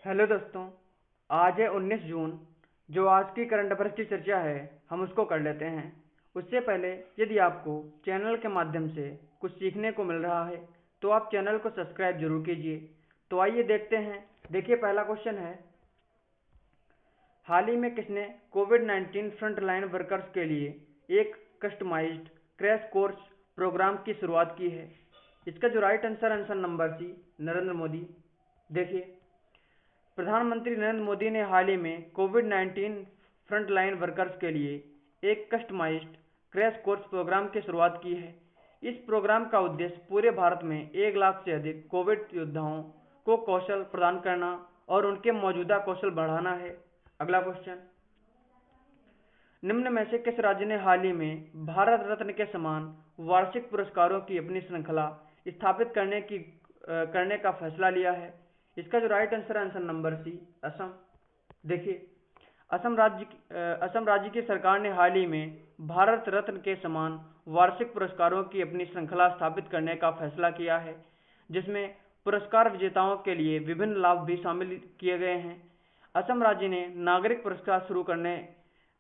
Hello दोस्तों। आज है 19 जून। जो आज की करंट अफेयर्स की चर्चा है हम उसको कर लेते हैं। उससे पहले यदि आपको चैनल के माध्यम से कुछ सीखने को मिल रहा है तो आप चैनल को सब्सक्राइब जरूर कीजिए। तो आइए देखते हैं। देखिए, पहला क्वेश्चन है, हाल ही में किसने कोविड-19 फ्रंटलाइन वर्कर्स के लिए एक कस्टमाइज्ड क्रैश कोर्स प्रोग्राम की शुरुआत की है? इसका जो right answer number C, Narendra Modi. देखिए, प्रधानमंत्री नरेंद्र मोदी ने हाल ही में कोविड-19 फ्रंटलाइन वर्कर्स के लिए एक कस्टमाइज्ड क्रैश कोर्स प्रोग्राम की शुरुआत की है। इस प्रोग्राम का उद्देश्य पूरे भारत में 1 लाख से अधिक कोविड योद्धाओं को कौशल प्रदान करना और उनके मौजूदा कौशल बढ़ाना है। अगला क्वेश्चन, निम्न में से किस राज्य ने हाल ही में भारत रत्न के समान वार्षिक पुरस्कारों की अपनी श्रृंखला स्थापित करने का फैसला लिया है? इसका जो right answer number C, Assam. देखिए, असम राज्य की सरकार ने हाल ही में भारत रत्न के समान वार्षिक पुरस्कारों की अपनी श्रृंखला स्थापित करने का फैसला किया है, जिसमें पुरस्कार विजेताओं के लिए विभिन्न लाभ भी शामिल किए गए हैं। असम राज्य ने नागरिक पुरस्कार शुरू करने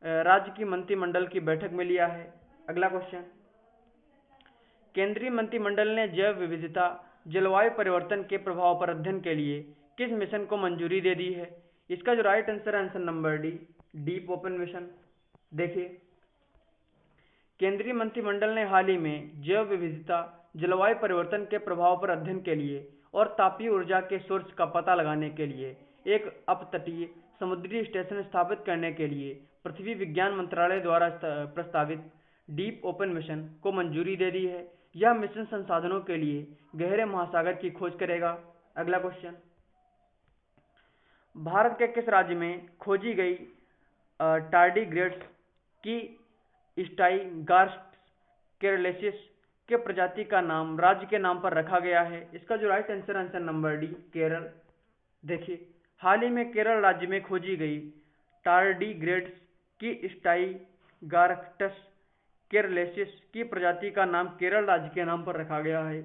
राज्य की मंत्रिमंडल की बैठक में लिया है। अगला क्वेश्चन, केंद्रीय मंत्रिमंडल ने जैव विविधता जलवायु परिवर्तन के प्रभाव पर अध्ययन के लिए किस मिशन को मंजूरी दे दी है? इसका जो right answer number D, deep open mission. देखिए, केंद्रीय मंत्रिमंडल ने हाल ही में जैव विविधता जलवायु परिवर्तन के प्रभाव पर अध्ययन के लिए और तापीय ऊर्जा के सोर्स का पता लगाने के लिए एक अपतटीय समुद्री स्टेशन स्थापित करने के लिए पृथ्वी विज्ञान मंत्रालय द्वारा प्रस्तावित डीप ओपन मिशन को मंजूरी दे दी है। यह मिशन संसाधनों के लिए गहरे महासागर की खोज करेगा। अगला क्वेश्चन, भारत के किस राज्य में खोजी गई टार्डीग्रेड्स की स्टाइगार्स्ट्स केरलेसिस के प्रजाति का नाम राज्य के नाम पर रखा गया है? इसका जो right answer number D, Kerala. देखिए, हाल ही में केरल राज्य में खोजी गई टार्डीग्रेड्स की स्टाइगार्स्ट्स केरलेसिस की प्रजाति का नाम केरल राज्य के नाम पर रखा गया है।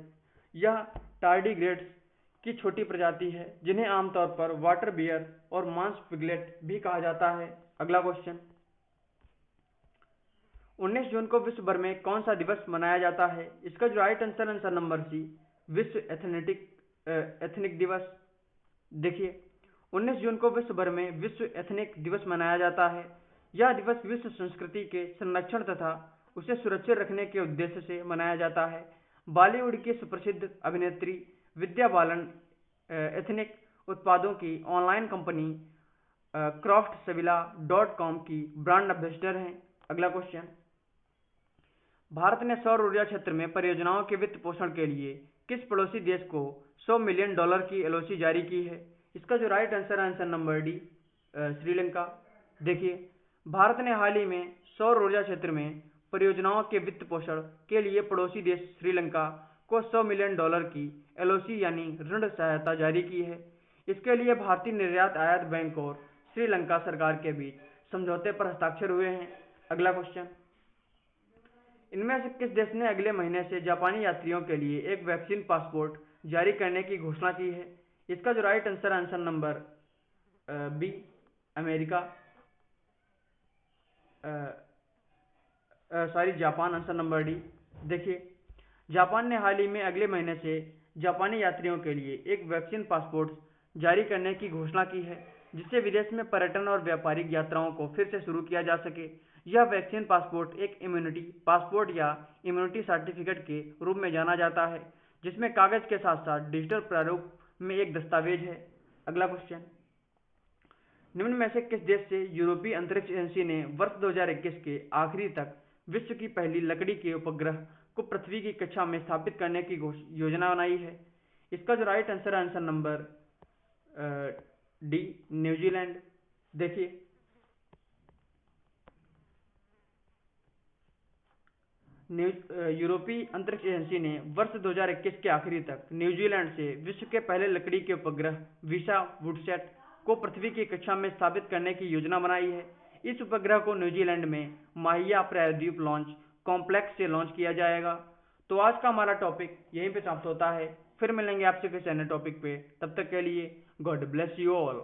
यह टार्डीग्रेड्स की छोटी प्रजाति है जिन्हें आमतौर पर वाटर बियर और मांस पिगलेट भी कहा जाता है। अगला क्वेश्चन, 19 जून को विश्व भर में कौन सा दिवस मनाया जाता है? इसका जो राइट आंसर नंबर सी, विश्व एथनिक दिवस। देखिए, 19 जून को विश्व भर में विश्व एथनिक दिवस मनाया जाता है। यह दिवस विश्व संस्कृति के संरक्षण तथा उसे सुरक्षित रखने के उद्देश्य से मनाया जाता है। बॉलीवुड की सुप्रसिद्ध अभिनेत्री विद्या बालन एथनिक उत्पादों की ऑनलाइन कंपनी craftsvilla.com की ब्रांड एम्बेसडर हैं। अगला क्वेश्चन, भारत ने सौर ऊर्जा क्षेत्र में परियोजनाओं के वित्त पोषण के लिए किस पड़ोसी देश को $100 मिलियन की एलओसी जारी की है? इसका जो right answer number D, Sri Lanka. देखिए, भारत ने हाल ही में सौर ऊर्जा क्षेत्र में परियोजनाओं के वित्त पोषण के लिए पड़ोसी देश श्रीलंका को $100 मिलियन की एलओसी यानी ऋण सहायता जारी की है। इसके लिए भारतीय निर्यात आयात बैंक और श्रीलंका सरकार के बीच समझौते पर हस्ताक्षर हुए हैं। अगला क्वेश्चन, इनमें से किस देश ने अगले महीने से जापानी यात्रियों के लिए एक वैक्सीन पासपोर्ट जारी करने की घोषणा की है? इसका जो right answer number B, America. Japan, answer number D. देखिए, जापान ने हाल ही में अगले महीने से जापानी यात्रियों के लिए एक वैक्सीन पासपोर्ट जारी करने की घोषणा की है, जिससे विदेश में पर्यटन और व्यापारिक यात्राओं को फिर से शुरू किया जा सके। यह वैक्सीन पासपोर्ट एक इम्यूनिटी पासपोर्ट या इम्यूनिटी सर्टिफिकेट के रूप में जाना जाता है, जिसमें कागज के साथ साथ डिजिटल प्रारूप में एक दस्तावेज है। अगला क्वेश्चन, निम्न में से किस देश से यूरोपीय अंतरिक्ष एजेंसी ने वर्ष 2021 के आखिरी तक विश्व की पहली लकड़ी के उपग्रह को पृथ्वी की कक्षा में स्थापित करने की योजना बनाई है? इसका जो right answer number D, New Zealand. देखिए, यूरोपीय अंतरिक्ष एजेंसी ने वर्ष 2021 के आखिरी तक न्यूजीलैंड से विश्व के पहले लकड़ी के उपग्रह वीसा वुडसैट को पृथ्वी की कक्षा में स्थापित करने की योजना बनाई है। इस उपग्रह को न्यूजीलैंड में माहिया प्रायद्वीप लॉन्च कॉम्प्लेक्स से लॉन्च किया जाएगा। तो आज का हमारा टॉपिक यहीं पे समाप्त होता है। फिर मिलेंगे आपसे किसी अन्य टॉपिक पे, तब तक के लिए गॉड ब्लेस यू ऑल।